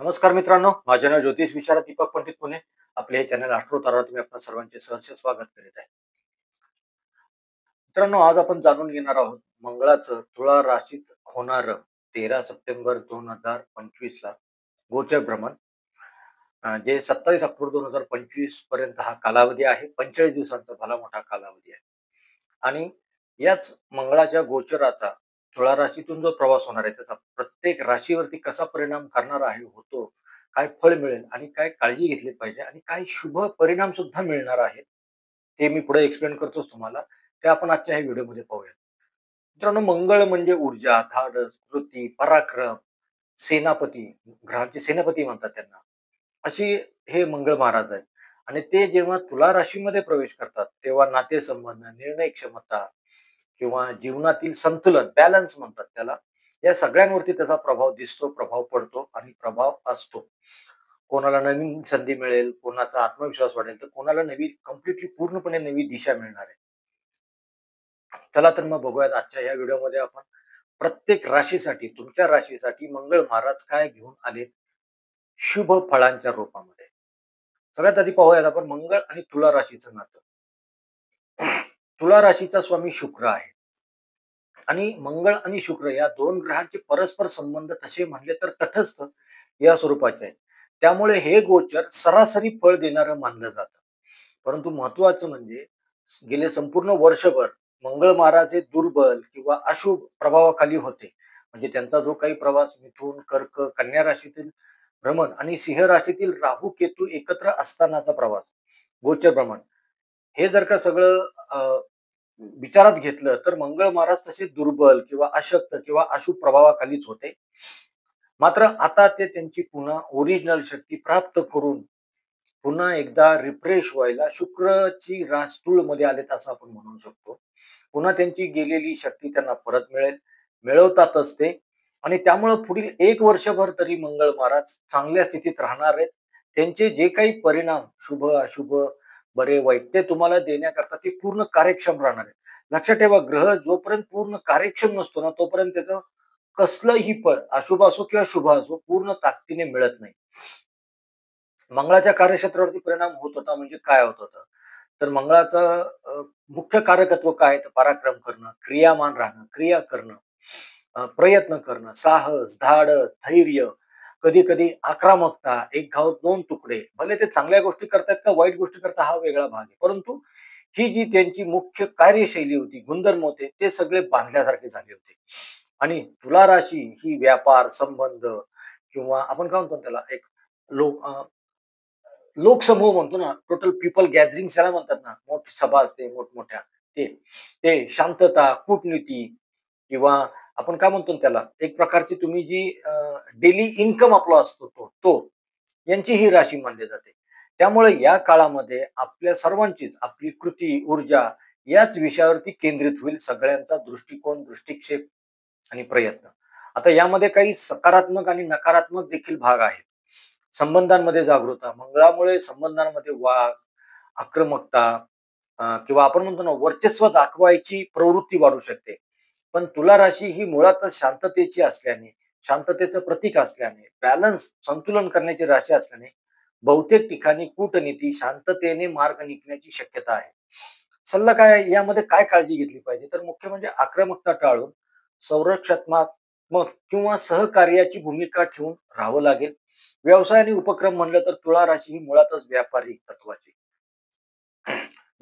नमस्कार मित्रांनो, माझे नाव ज्योतिष विशारद दीपक पंडित पुणे. आपले हे चॅनल ॲस्ट्रो तारा तुम्ही आपल्या सर्वांचे सहर्ष स्वागत करीत आहे. मित्रांनो, आज आपण जाणून घेणार आहोत मंगळाचं तुळा राशीत होणारं 13 सप्टेंबर 2025 ला गोचर भ्रमण, जे 27 ऑक्टोबर 2025 पर्यंत हा कालावधी आहे. 45 दिवसांचा भला मोठा कालावधी आहे. आणि याच मंगळाच्या गोचराचा तुळा राशीतून जो प्रवास होणार आहे त्याचा प्रत्येक राशीवरती कसा परिणाम करणार आहे होतो, काय फळ मिळेल आणि काय काळजी घेतली पाहिजे आणि काय शुभ परिणाम सुद्धा मिळणार आहेत, ते मी पुढे एक्सप्लेन करतोच तुम्हाला. ते आपण आजच्या ह्या व्हिडिओमध्ये पाहूया. मित्रांनो, मंगळ म्हणजे ऊर्जा, धाडस, कृती, पराक्रम, सेनापती, ग्रहांचे सेनापती म्हणतात त्यांना. अशी हे मंगळ महाराज आहेत. आणि ते जेव्हा तुला राशीमध्ये प्रवेश करतात, तेव्हा नातेसंबंध, निर्णय क्षमता किंवा जीवनातील संतुलन, बॅलन्स म्हणतात त्याला, या सगळ्यांवरती त्याचा प्रभाव दिसतो, प्रभाव पडतो आणि प्रभाव असतो. कोणाला नवीन संधी मिळेल, कोणाचा आत्मविश्वास वाढेल, तर कोणाला नवी कंप्लीटली पूर्णपणे नवी दिशा मिळणार आहे. चला तर मग बघूयात आजच्या या व्हिडिओमध्ये आपण प्रत्येक राशीसाठी, तुमच्या राशीसाठी मंगळ महाराज काय घेऊन आले शुभ फळांच्या रूपामध्ये. सगळ्यात आधी पाहूयात आपण मंगळ आणि तुला राशीचं नातं. तुला राशीचा स्वामी शुक्र आहे आणि मंगळ आणि शुक्र या दोन ग्रहांचे परस्पर संबंध तसे म्हणले तर तटस्थ या स्वरूपाचे आहे. त्यामुळे हे गोचर सरासरी फळ देणारं मानलं जातं. परंतु महत्वाचं म्हणजे गेले संपूर्ण वर्षभर मंगळ महाराज हे दुर्बल किंवा अशुभ प्रभावाखाली होते. म्हणजे त्यांचा जो काही प्रवास मिथुन, कर्क, कन्या राशीतील भ्रमण आणि सिंह राशीतील राहू केतू एकत्र असतानाचा प्रवास, गोचर भ्रमण, हे जर का सगळं विचारात घेतलं तर मंगळ महाराज तसे दुर्बल किंवा अशक्त किंवा अशुभ प्रभावाखालीच होते. मात्र आता ते त्यांची पुन्हा ओरिजिनल शक्ती प्राप्त करून पुन्हा एकदा रिफ्रेश व्हायला शुक्रची रास मध्ये आलेत असं आपण म्हणू शकतो. पुन्हा त्यांची गेलेली शक्ती त्यांना परत मिळेल, मिळवतातच ते. आणि त्यामुळं पुढील 1 वर्षभर तरी मंगळ महाराज चांगल्या स्थितीत राहणार आहेत. त्यांचे जे काही परिणाम शुभ, अशुभ, बरे, वाईट ते तुम्हाला देण्याकरता ते पूर्ण कार्यक्षम राहणार आहेत. लक्षात ठेवा, ग्रह जोपर्यंत पूर्ण कार्यक्षम नसतो ना, तोपर्यंत त्याचं कसलंही फळ, अशुभ असो किंवा शुभ असो, पूर्ण ताकदीने मिळत नाही. मंगळाच्या कार्यक्षेत्रावरती परिणाम होत होता म्हणजे काय होत होतं? तर मंगळाचं मुख्य कारकत्व काय? तर पराक्रम करणं, क्रियामान राहणं, क्रिया करणं, प्रयत्न करणं, साहस, धाडस, धैर्य, कधी-कधी आक्रमकता, एक घाव दोन तुकडे. भले ते चांगल्या गोष्टी करतायत का वाईट गोष्टी करतात हा वेगळा भाग आहे. परंतु ही जी त्यांची मुख्य कार्यशैली होती, गुणधर्म होते, ते सगळे बांधल्यासारखे झाले होते. आणि तुला राशी ही व्यापार, संबंध किंवा आपण काय म्हणतो त्याला, एक लोक लोकसमूह म्हणतो ना, टोटल पीपल गॅदरिंग याला म्हणतात ना, मोठी सभा असते मोठमोठ्या, ते ते शांतता, कूटनीती किंवा आपण काय म्हणतो ना त्याला, एक प्रकारची तुम्ही जी डेली इन्कम आपला असतो तो यांची ही राशी मानली जाते. त्यामुळे या काळामध्ये आपल्या सर्वांचीच आपली कृती, ऊर्जा याच विषयावरती केंद्रित होईल. सगळ्यांचा दृष्टिकोन, दृष्टिक्षेप आणि प्रयत्न. आता यामध्ये काही सकारात्मक आणि नकारात्मक देखील भाग आहेत. संबंधांमध्ये जागरूकता. मंगळामुळे संबंधांमध्ये वाद, आक्रमकता, किंवा आपण म्हणतो ना वर्चस्व दाखवायची प्रवृत्ती वाढू शकते. पण तुला राशी ही मुळातच शांततेची असल्याने, शांततेचं प्रतीक असल्याने, बॅलन्स संतुलन करण्याची राशी असल्याने बहुतेक ठिकाणी कूटनीती, शांततेने मार्ग निघण्याची शक्यता आहे. सल्ला काय आहे? यामध्ये काय काळजी घेतली पाहिजे? तर मुख्य म्हणजे आक्रमकता टाळून संरक्षणात्मक किंवा सहकार्याची भूमिका ठेवून राहावं लागेल. व्यवसाय आणि उपक्रम म्हणलं तर तुळा राशी ही मुळातच व्यापारी तत्वाची,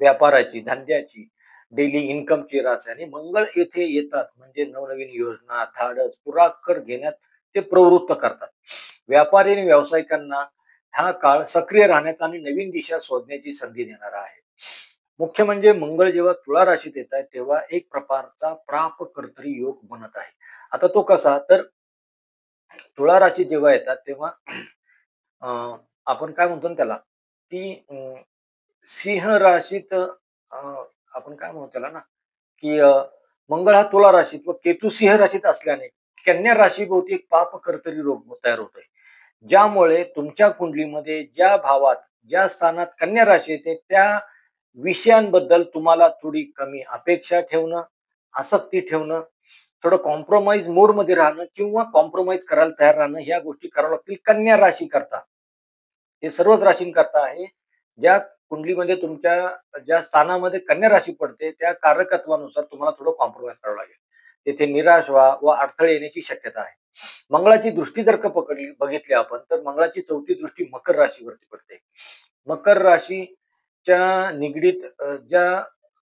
व्यापाराची, धंद्याची, डेली इन्कमची रास आहे आणि मंगळ येथे येतात म्हणजे नवनवीन योजना, धाडस, पुढाकार घेण्यात ते प्रवृत्त करतात. व्यापारी आणि व्यावसायिकांना हा काळ सक्रिय राहण्याचा आणि नवीन दिशा शोधण्याची संधी देणारा आहे. मुख्य म्हणजे मंगळ जेव्हा तुळा राशीत येत आहे तेव्हा एक प्रकारचा प्रापकर्तरी योग बनत आहे. आता तो कसा? तर तुळा राशीत जेव्हा येतात तेव्हा आपण काय म्हणतो ना त्याला, की सिंह राशीत आपण काय म्हणू त्याला ना, की मंगळ हा तुला राशीत व केतू सिंह राशीत असल्याने कन्या राशीभोवती एक पाप कर्तरी रोग तयार होतोय. ज्यामुळे तुमच्या कुंडलीमध्ये ज्या भावात, ज्या स्थानात कन्या राशी येते त्या विषयांबद्दल तुम्हाला थोडी कमी अपेक्षा ठेवणं, आसक्ती ठेवणं थोडं कॉम्प्रोमाईज मोडमध्ये राहणं किंवा कॉम्प्रोमाईज करायला तयार राहणं, ह्या गोष्टी कराव्या लागतील कन्या राशीकरता. हे सर्वच राशींकरता आहे. ज्या कुंडलीमध्ये तुमच्या ज्या स्थानामध्ये कन्या राशी पडते, त्या कारकत्वानुसार तुम्हाला थोडं कॉम्प्रोमाईज करावं लागेल. तिथे निराश व्हा व अडथळे येण्याची शक्यता आहे. मंगळाची दृष्टी जर का बघितली आपण, तर मंगळाची 4थी दृष्टी मकर राशीवरती पडते. मकर राशीच्या निगडीत ज्या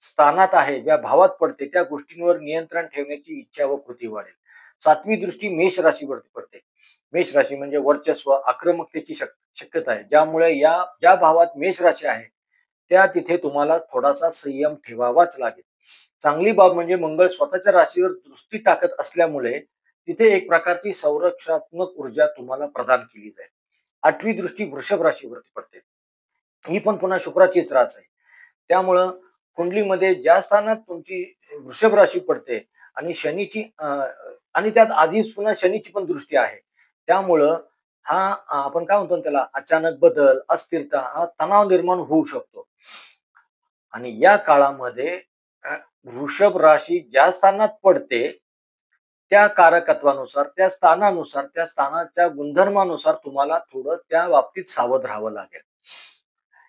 स्थानात आहे, ज्या भावात पडते, त्या गोष्टींवर नियंत्रण ठेवण्याची इच्छा व कृती वाढेल. 7वी दृष्टी मेष राशीवरती पडते. मेष राशी म्हणजे वर्चस्व, आक्रमकतेची शक्यता आहे. ज्यामुळे ज्या भावात मेष राशी आहे, त्या तिथे तुम्हाला थोडासा संयम ठेवावाच लागेल. चांगली बाब म्हणजे मंगळ स्वतःच्या राशीवर दृष्टी टाकत असल्यामुळे तिथे एक प्रकारची संरक्षणात्मक ऊर्जा तुम्हाला प्रदान केली जाईल. 8वी दृष्टी वृषभ राशीवरती पडते. ही पण पुन्हा शुक्राचीच रास आहे. त्यामुळं कुंडलीमध्ये ज्या स्थानात तुमची वृषभ राशी पडते आणि आणि त्यात आधीच पुन्हा शनीची पण दृष्टी आहे. त्यामुळं आपण काय म्हणतो ना त्याला अचानक बदल, अस्थिरता, हा तणाव निर्माण होऊ शकतो. आणि या काळामध्ये अ, वृषभ राशी ज्या स्थानात पडते, त्या कारकत्वानुसार, त्या स्थानानुसार, त्या स्थानाच्या गुणधर्मानुसार तुम्हाला थोडं त्या बाबतीत सावध राहावं लागेल.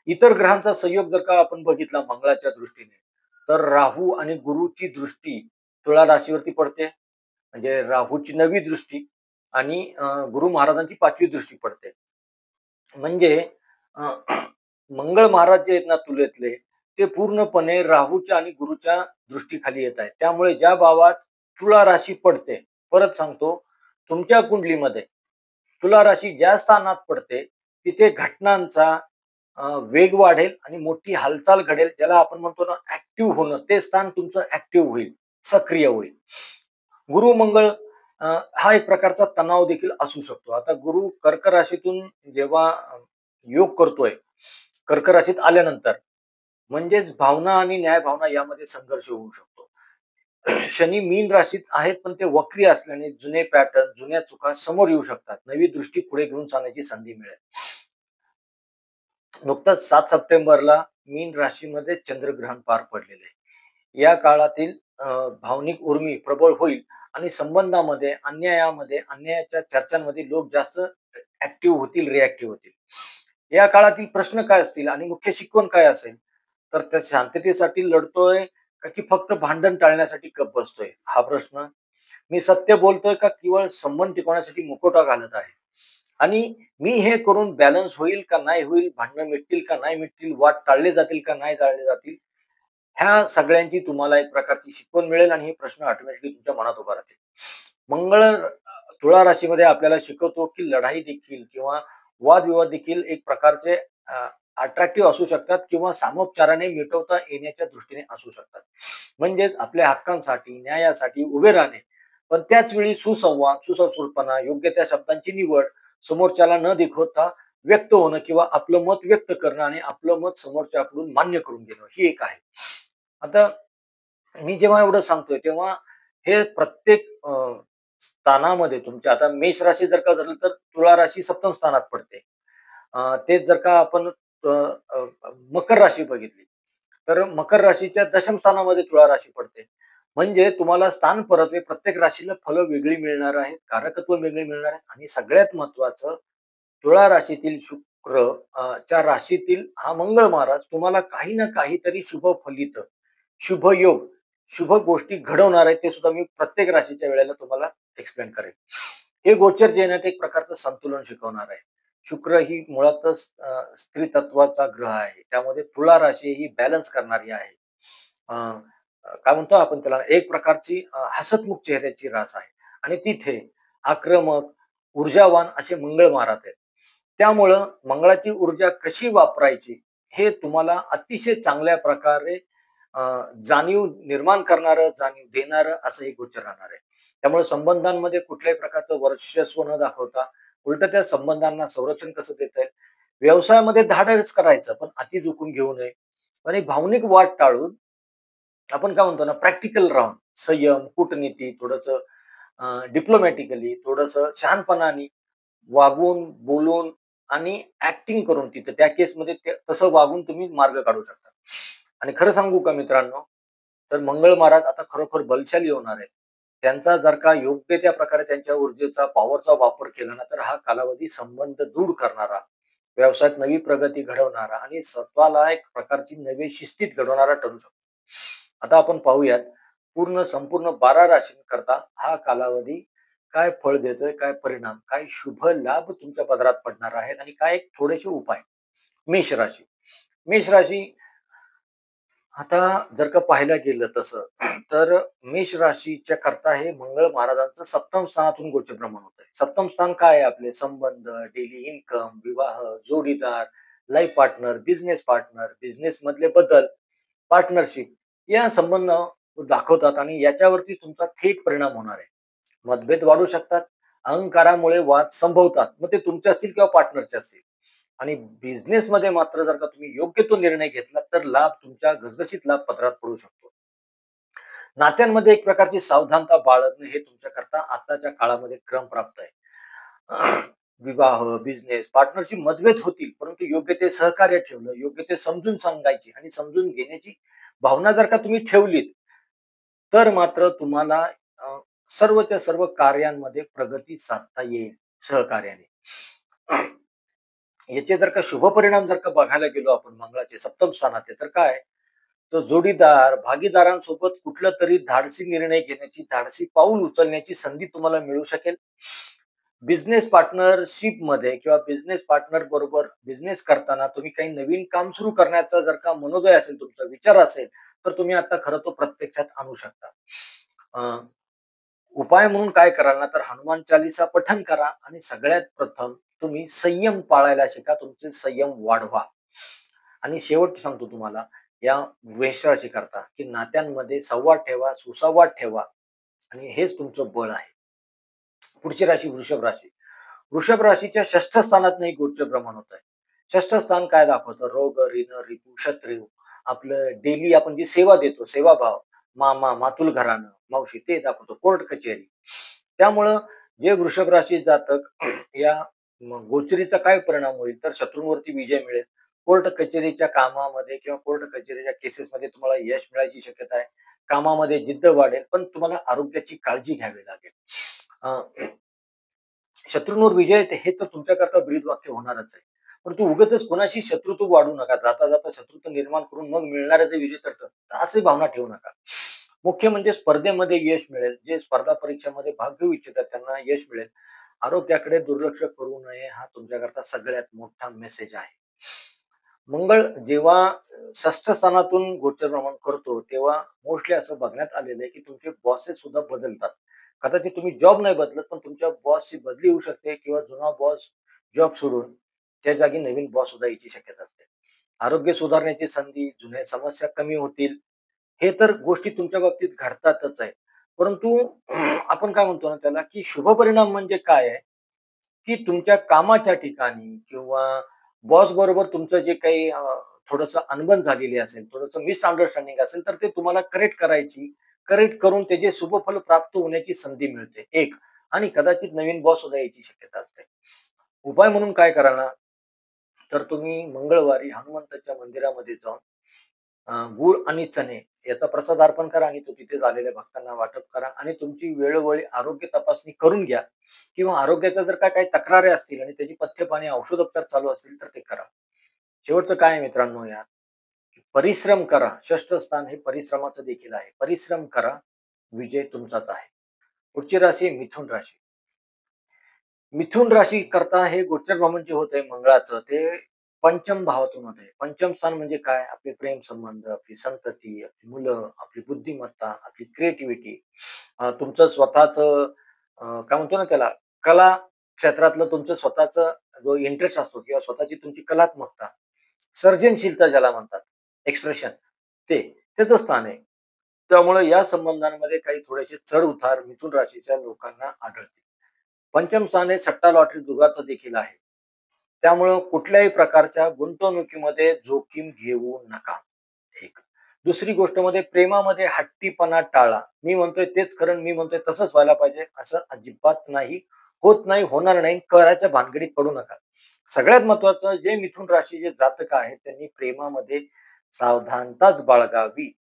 इतर ग्रहांचा संयोग जर का आपण बघितला मंगळाच्या दृष्टीने, तर राहू आणि गुरुची दृष्टी तुळा राशीवरती पडते. म्हणजे राहूची 9वी दृष्टी आणि गुरु महाराजांची 5वी दृष्टी पडते. म्हणजे अ, मंगळ महाराज जे आहेत ना तुलेतले, ते पूर्णपणे राहूच्या आणि गुरुच्या दृष्टीखाली येत आहेत. त्यामुळे ज्या भावात तुळा राशी पडते, परत सांगतो, तुमच्या कुंडलीमध्ये तुला राशी ज्या स्थानात पडते, तिथे घटनांचा वेग वाढेल आणि मोठी हालचाल घडेल. ज्याला आपण म्हणतो ना ॲक्टिव्ह होणं, ते स्थान तुमचं ॲक्टिव्ह होईल, सक्रिय होईल. गुरु मंगळ हा एक प्रकारचा तणाव देखील असू शकतो. आता गुरु कर्क राशीतून जेव्हा योग करतोय, कर्क राशीत आल्यानंतर म्हणजेच भावना आणि न्याय भावना यामध्ये संघर्ष होऊ शकतो. शनी मीन राशीत आहेत, पण ते वक्री असल्याने जुने पॅटर्न, जुन्या चुका समोर येऊ शकतात. नवी दृष्टी पुढे घेऊन चालण्याची संधी मिळेल. नुकतंच 7 सप्टेंबरला मीन राशीमध्ये चंद्रग्रहण पार पडलेले आहे. या काळातील भावनिक उर्मी प्रबळ होईल आणि संबंधामध्ये, अन्यायाच्या चर्चांमध्ये लोक जास्त ऍक्टिव्ह होतील, रिॲक्टिव्ह होतील. या काळातील प्रश्न काय असतील आणि मुख्य शिकवण काय असेल? तर त्या शांततेसाठी लढतोय का की फक्त भांडण टाळण्यासाठी गप्प बसतोय? हा प्रश्न. मी सत्य बोलतोय का केवळ संबंध टिकवण्यासाठी मुखवटा घालत आहे? आणि मी हे करून बॅलन्स होईल का नाही होईल, भांडणं मिटतील का नाही मिटतील, वाद टाळले जातील का नाही टाळले जातील, ह्या सगळ्यांची तुम्हाला एक प्रकारची शिकवण मिळेल आणि हे प्रश्न ऑटोमॅटिकली तुमच्या मनात उभा राहतील. मंगळ तुळा राशीमध्ये आपल्याला शिकवतो की लढाई देखील किंवा वादविवाद देखील एक प्रकारचे अट्रॅक्टिव्ह असू शकतात किंवा सामोपचाराने मिटवता येण्याच्या दृष्टीने असू शकतात. म्हणजेच आपल्या हक्कांसाठी, न्यायासाठी उभे राहणे, पण त्याच वेळी सुसंवाद, सुसंस्कृतपणा, योग्य त्या शब्दांची निवड, समोरच्याला न दुखवता व्यक्त होणं किंवा आपलं मत व्यक्त करणं आणि आपलं मत समोरच्याकडून मान्य करून घेणं, ही एक आहे. आता मी जेव्हा एवढं सांगतोय, तेव्हा हे प्रत्येक स्थानामध्ये तुमच्या आता मेष राशी जर का धरलं, तर तुळा राशी 7म स्थानात पडते. तेच जर का आपण अ, अ, मकर राशी बघितली, तर मकर राशीच्या 10म स्थानामध्ये तुळा राशी पडते. म्हणजे तुम्हाला स्थान परत्वे प्रत्येक राशीला फलं वेगळी मिळणार आहेत, कारकत्व वेगळी मिळणार आहेत आणि सगळ्यात महत्त्वाचं तुळा राशीतील शुक्र च्या राशीतील हा मंगळ महाराज तुम्हाला काही ना काहीतरी शुभ फलित, शुभ योग, शुभ गोष्टी घडवणार आहेत. ते सुद्धा मी प्रत्येक राशीच्या वेळेला तुम्हाला एक्सप्लेन करेन. हे गोचर जे आहे ना, ते एक प्रकारचं संतुलन शिकवणार आहे. शुक्र ही मुळातच स्त्री तत्वाचा ग्रह आहे. त्यामध्ये तुळा राशी ही बॅलन्स करणारी आहे. अ, काय म्हणतो आपण त्याला एक प्रकारची हसतमुख चेहऱ्याची रास आहे आणि तिथे आक्रमक, ऊर्जावान असे मंगळ महाराज आहेत. त्यामुळं मंगळाची ऊर्जा कशी वापरायची हे तुम्हाला अतिशय चांगल्या प्रकारे अ, जाणीव निर्माण करणारं, जाणीव देणारं असं हे गोचर राहणार आहे. त्यामुळे संबंधांमध्ये कुठल्याही प्रकारचं वर्चस्व न दाखवता उलटं त्या संबंधांना संरक्षण कसं देता येईल. व्यवसायामध्ये धाडस करायचं, पण अति झुकून घेऊ नये आणि भावनिक वाद टाळून आपण काय म्हणतो ना प्रॅक्टिकल राहून संयम, कूटनीती, थोडंसं डिप्लोमॅटिकली, थोडंसं शहाणपणाने वागून, बोलून आणि ॲक्टिंग करून तिथं त्या केसमध्ये तसं वागून तुम्ही मार्ग काढू शकता. आणि खरं सांगू का मित्रांनो, तर मंगळ महाराज आता खरोखर बलशाली होणार आहेत. त्यांचा जर का योग्य त्या प्रकारे त्यांच्या ऊर्जेचा, पॉवरचा वापर केला ना, तर हा कालावधी संबंध दृढ करणारा, व्यवसायात नवी प्रगती घडवणारा आणि स्वतःला एक प्रकारची नवी शिस्तीत घडवणारा ठरू शकतो. आता आपण पाहूयात संपूर्ण 12 राशींकरता हा कालावधी काय फळ देतोय, काय परिणाम, काय शुभ लाभ तुमच्या पदरात पडणार आहेत आणि काय थोडेसे उपाय. मेष राशी. मेष राशी आता जर का पाहायला गेलं तसं, तर मेष राशीच्या करता हे मंगळ महाराजांचं सप्तम स्थानातून गोचर भ्रमण होत आहे. सप्तम स्थान काय आहे आपले संबंध, डेली इन्कम, विवाह, जोडीदार, लाईफ पार्टनर, बिझनेस मधले बदल, पार्टनरशिप या संबंध दाखवतात आणि याच्यावरती तुमचा थेट परिणाम होणार आहे. मतभेद वाढू शकतात. अहंकारामुळे वाद संभवतात. मग ते तुमचे असतील किंवा पार्टनरचे असतील. आणि बिझनेसमध्ये मात्र जर का तुम्ही योग्य तो निर्णय घेतला, तर लाभ तुमच्या घसघशीत लाभ पदरात पडू शकतो. नात्यांमध्ये एक प्रकारची सावधानता बाळगणे हे तुमच्याकरता आताच्या काळामध्ये क्रमप्राप्त आहे. विवाह, बिझनेस, पार्टनरशिप मतभेद होतील, परंतु योग्य ते सहकार्य ठेवलं, योग्य ते समजून सांगायची आणि समजून घेण्याची भावना जर का तुम्ही ठेवलीत, तर मात्र तुम्हाला अ, सर्वच्या सर्व कार्यांमध्ये प्रगती साधता येईल सहकार्याने. याचे जर का शुभ परिणाम जर का बघायला गेलो आपण मंगळाचे सप्तम स्थानात आहे, तर काय? तो जोडीदार, भागीदारांसोबत कुठला तरी धाडसी निर्णय घेण्याची, धाडसी पाऊल उचलण्याची संधी तुम्हाला मिळू शकेल. बिझनेस पार्टनरशिपमध्ये किंवा बिझनेस पार्टनर बरोबर बिझनेस करताना तुम्ही काही नवीन काम सुरू करण्याचा जर का मनोदय असेल, तुमचा विचार असेल, तर तुम्ही आता खरं तो प्रत्यक्षात आणू शकता. अ, उपाय म्हणून काय कराल ना, तर हनुमान चालीसा पठण करा आणि सगळ्यात प्रथम तुम्ही संयम पाळायला शिका. तुमचे संयम वाढवा. आणि शेवट सांगतो तुम्हाला या वेश्याशी करता, की नात्यांमध्ये संवाद ठेवा, सुसंवाद ठेवा आणि हेच तुमचं बळ आहे. पुढची राशी वृषभ राशी. वृषभ राशीच्या षष्ठ स्थानात नाही गोचर भ्रमण होत आहे. षष्ठ स्थान काय दाखवतं? रोग, ऋण, रिपू, शत्रू. आपलं डेली आपण जी सेवा देतो, सेवाभाव, मामा, मातुल घराणं, मावशी ते दाखवतो. कोर्ट कचेरी. त्यामुळं जे वृषभ राशी जातक या गोचरीचा काय परिणाम होईल? तर शत्रूंवरती विजय मिळेल. कोर्ट कचेरीच्या कामामध्ये किंवा कोर्ट कचेरीच्या केसेसमध्ये तुम्हाला यश मिळायची शक्यता आहे. कामामध्ये जिद्द वाढेल, पण तुम्हाला आरोग्याची काळजी घ्यावी लागेल. अ, शत्रूंवर विजय हे तर तुमच्याकरता ब्रीदवाक्य होणारच आहे. परंतु उगाचच कोणाशी शत्रुत्व वाढू नका. जाता-जाता शत्रुत्व निर्माण करून मग मिळणारे जे विजय ठरतं, अशी भावना ठेवू नका. मुख्य म्हणजे स्पर्धेमध्ये यश मिळेल. जे स्पर्धा परीक्षामध्ये भाग घेऊ इच्छितात त्यांना यश मिळेल. आरोग्याकडे दुर्लक्ष करू नये हा तुमच्याकरता सगळ्यात मोठा मेसेज आहे. मंगळ जेव्हा षष्ठ स्थानातून गोचर भ्रमण करतो, तेव्हा मोस्टली असं बघण्यात आलेलं आहे, की तुमचे बॉसेस सुद्धा बदलतात. कदाचित तुम्ही जॉब नाही बदलत, पण तुमच्या बॉसची बदली होऊ शकते किंवा जुना बॉस जॉब सोडून त्या जागी नवीन बॉस सुद्धा यायची शक्यता असते. आरोग्य सुधारण्याची संधी, जुन्या समस्या कमी होतील. हे तर गोष्टी तुमच्या बाबतीत घडतातच आहे. परंतु आपण काय म्हणतो ना त्याला, की शुभ परिणाम म्हणजे काय आहे? की तुमच्या कामाच्या ठिकाणी किंवा बॉस बरोबर तुमचं जे काही थोडंसं अनबन झालेली असेल, थोडंसं मिसअंडरस्टँडिंग असेल, तर ते तुम्हाला करेक्ट करून त्याचे शुभफल प्राप्त होण्याची संधी मिळते, एक. आणि कदाचित नवीन बॉस सुद्धा यायची शक्यता असते. उपाय म्हणून काय करा ना, तर तुम्ही मंगळवारी हनुमंताच्या मंदिरामध्ये जाऊन गूळ आणि चणे याचा प्रसाद अर्पण करा आणि तो तिथे झालेल्या भक्तांना वाटप करा आणि तुमची वेळोवेळी आरोग्य तपासणी करून घ्या किंवा आरोग्याच्या जर का काही तक्रारी असतील आणि त्याची पथ्यपाणी औषधोपचार चालू असतील तर ते करा. शेवटचं काय आहे मित्रांनो यात, की परिश्रम करा. षष्ठ स्थान हे परिश्रमाचं देखील आहे. परिश्रम करा, विजय तुमचाच आहे. पुढची राशी आहे मिथुन राशी. मिथुन राशी करता हे गोचर भ्रमण जे होतंय मंगळाचं ते पंचम भावातून होतंय. पंचम स्थान म्हणजे काय? आपले प्रेम संबंध, आपली संतती, आपली मुलं, आपली बुद्धिमत्ता, आपली क्रिएटिव्हिटी, तुमचं स्वतःचं काय म्हणतो ना त्याला कला क्षेत्रातलं तुमचं स्वतःचं जो इंटरेस्ट असतो किंवा स्वतःची तुमची कलात्मकता, सर्जनशीलता ज्याला म्हणतात, एक्सप्रेशन ते त्याचं स्थान आहे. त्यामुळे या संबंधांमध्ये काही थोडेसे चढ-उतार मिथुन राशीच्या लोकांना आढळतील. पंचम स्थान हे सट्टा लॉटरी जुगाराचं देखील आहे. त्यामुळं कुठल्याही प्रकारच्या गुंतवणुकीमध्ये जोखीम घेऊ नका. एक. दुसरी गोष्ट मध्ये प्रेमामध्ये हट्टीपणा टाळा. मी म्हणतोय तेच खरं, मी म्हणतोय तसंच व्हायला पाहिजे असं अजिबात नाही. होत नाही, होणार नाही, करायच्या भानगडीत पडू नका. सगळ्यात महत्त्वाचं जे मिथुन राशीचे जातक आहेत त्यांनी प्रेमामध्ये सावधानताच बाळगावी.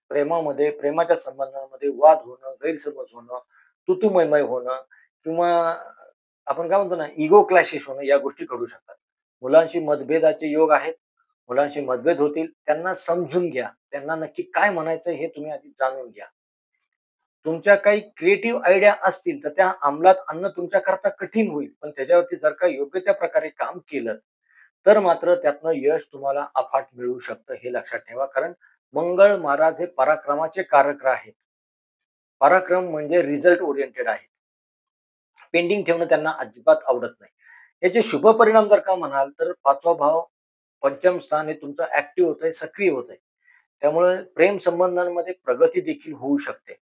प्रेमामध्ये, प्रेमाच्या संबंधामध्ये वाद होणं, गैरसमज होणं, तू-तू, होणं किंवा आपण काय म्हणतो ना, इगो क्लॅशेस होणं या गोष्टी घडू शकतात. मुलांशी मतभेदाचे योग आहेत. मुलांशी मतभेद होतील. त्यांना समजून घ्या. त्यांना नक्की काय म्हणायचं हे तुम्ही आधी जाणून घ्या. तुमच्या काही क्रिएटिव्ह आयडिया असतील, तर त्या अंमलात आणणं तुमच्याकरता कठीण होईल. पण त्याच्यावरती जर का योग्य त्या प्रकारे काम केलं, तर मात्र त्यातनं यश तुम्हाला अफाट मिळू शकतं हे लक्षात ठेवा. कारण मंगळ महाराज हे पराक्रमाचे कारक आहेत. पराक्रम म्हणजे रिझल्ट ओरिएंटेड आहे. पेंडिंग ठेवणं त्यांना अजिबात आवडत नाही. याचे शुभ परिणाम जर का म्हणाल, तर 5वा भाव पंचम स्थान हे तुमचं ॲक्टिव्ह होतंय, सक्रिय होतंय. त्यामुळे प्रेम संबंधांमध्ये प्रगती देखील होऊ शकते.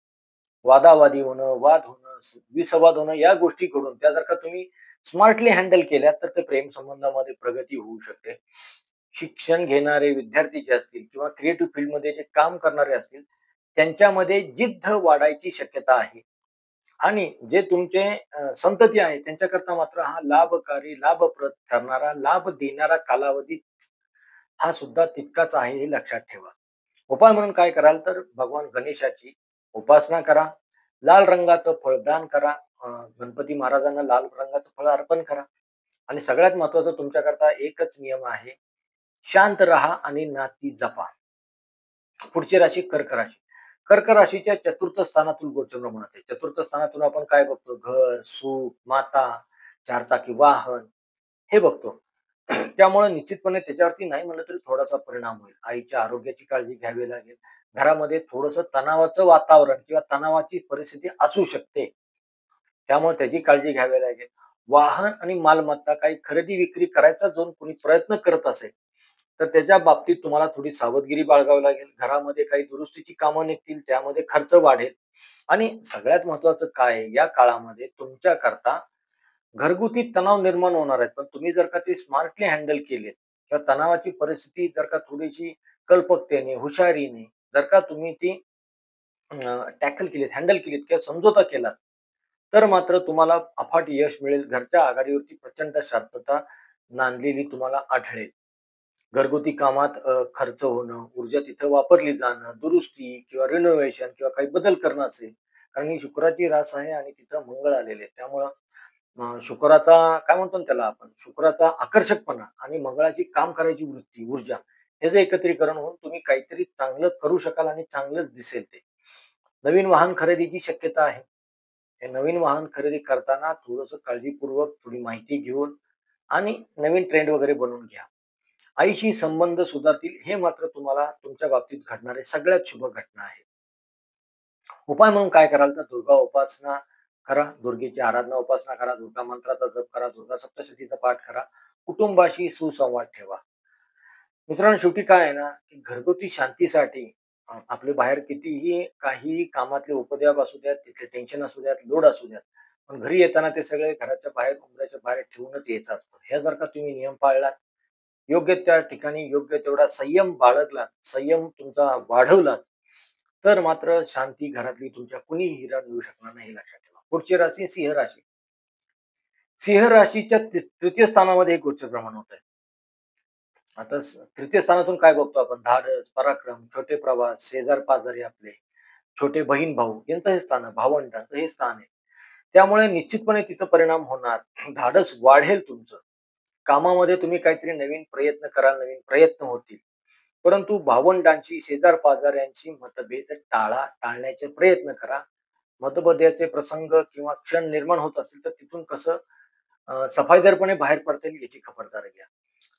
वादावादी होणं, वाद होणं, विसंवाद होणं या गोष्टी घडून त्या जर का तुम्ही स्मार्टली हँडल केल्या, तर ते प्रेम संबंधामध्ये प्रगती होऊ शकते. शिक्षण घेणारे विद्यार्थी जे असतील किंवा क्रिएटिव्ह फील्डमध्ये जे काम करणारे असतील, त्यांच्यामध्ये जिद्द वाढायची शक्यता आहे. आणि जे तुमचे संतती आहे त्यांच्याकरता मात्र हा लाभकारी, लाभप्रद ठरणारा, लाभ देणारा कालावधी हा सुद्धा तितकाच आहे हे लक्षात ठेवा. उपाय म्हणून काय कराल तर भगवान गणेशाची उपासना करा. लाल रंगाचं फळदान करा. अ, गणपती महाराजांना लाल रंगाचं फळ अर्पण करा. आणि सगळ्यात महत्त्वाचं तुमच्याकरता एकच नियम आहे. शांत राहा आणि नाती जपा. पुढची राशी कर्क राशी. कर्क राशीच्या चतुर्थ स्थानातून गोचर म्हणत आहे. चतुर्थ स्थानातून आपण काय बघतो? घर, सुख, माता, चारचाकी वाहन हे बघतो. त्यामुळे निश्चितपणे त्याच्यावरती नाही म्हणलं तरी थोडासा परिणाम होईल. आईच्या आरोग्याची काळजी घ्यावी लागेल. घरामध्ये थोडंसं तणावाचं वातावरण किंवा तणावाची परिस्थिती असू शकते. त्यामुळे त्याची काळजी घ्यावी लागेल. वाहन आणि मालमत्ता काही खरेदी-विक्री करायचा जो कोणी प्रयत्न करत असेल, तर त्याच्या बाबतीत तुम्हाला थोडी सावधगिरी बाळगावी लागेल. घरामध्ये काही दुरुस्तीची कामं निघतील, त्यामध्ये खर्च वाढेल आणि सगळ्यात महत्त्वाचं काय आहे, या काळामध्ये तुमच्याकरता घरगुती तणाव निर्माण होणार आहेत. पण तुम्ही जर का ते स्मार्टली हँडल केलेत किंवा तणावाची परिस्थिती जर का थोडीशी कल्पकतेने, हुशारीने जर का तुम्ही ती टॅकल केलीत, हँडल केलीत किंवा समझोता केलात, तर मात्र तुम्हाला अफाट यश मिळेल. घरच्या आघाडीवरती प्रचंड शांतता नांदलेली तुम्हाला आढळेल. घरगुती कामात खर्च होणं, ऊर्जा तिथं वापरली जाणं, दुरुस्ती किंवा रिनोव्हेशन किंवा काही बदल करणं असेल. कारण ही शुक्राची रास आहे आणि तिथं मंगळ आलेले आहे. त्यामुळं शुक्राचा काय म्हणतो ना त्याला आपण, शुक्राचा आकर्षकपणा आणि मंगळाची काम करायची वृत्ती, ऊर्जा याचं एकत्रीकरण होऊन तुम्ही काहीतरी चांगलं करू शकाल आणि चांगलंच दिसेल ते. नवीन वाहन खरेदीची शक्यता आहे. हे नवीन वाहन खरेदी करताना थोडंसं काळजीपूर्वक थोडी माहिती घेऊन आणि नवीन ट्रेंड वगैरे बनवून घ्या. आईशी संबंध सुधारतील हे मात्र तुम्हाला तुमच्या बाबतीत घडणारे सगळ्यात शुभ घटना आहे. उपाय म्हणून काय कराल तर दुर्गा उपासना करा, दुर्गेची आराधना उपासना करा, दुर्गा मंत्राचा जप करा, दुर्गा सप्तशतीचा पाठ करा, कुटुंबाशी सुसंवाद ठेवा. मित्रांनो शेवटी काय आहे ना, की घरगुती शांतीसाठी आपले बाहेर कितीही काही कामातले उपद्व्याप असू द्यात, तिथले टेन्शन असू द्यात, लोड असू द्यात. पण घरी येताना ते सगळे घराच्या बाहेर, उंबऱ्याच्या बाहेर ठेवूनच यायचं असतं. हे जर का तुम्ही नियम पाळलात, योग्य त्या ठिकाणी योग्य तेवढा संयम बाळगलात, संयम तुमचा वाढवलात, तर मात्र शांती घरातली तुमच्या कुणीही हिरा देऊ शकणार नाही हे लक्षात ठेवा. पुढची राशी सिंह राशी. सिंह राशीच्या तृतीय स्थानामध्ये एक गोचर प्रमाण होत आहे. आता तृतीय स्थानातून काय बघतो आपण? धाडस, पराक्रम, छोटे प्रवास, शेजार-पाजारी आपले, छोटे बहीण-भाऊ यांचं हे स्थान आहे, भावंडांचं हे स्थान आहे. त्यामुळे निश्चितपणे तिथं परिणाम होणार. धाडस वाढेल तुमचं. कामामध्ये तुम्ही काहीतरी नवीन प्रयत्न कराल, नवीन प्रयत्न होतील. परंतु भावंडांशी, शेजार-पाजाऱ्यांशी मतभेद टाळा, टाळण्याचे प्रयत्न करा. मतभेदाचे प्रसंग किंवा क्षण निर्माण होत असतील, तर तिथून कसं सफाईदारपणे बाहेर पडता येईल याची खबरदारी घ्या.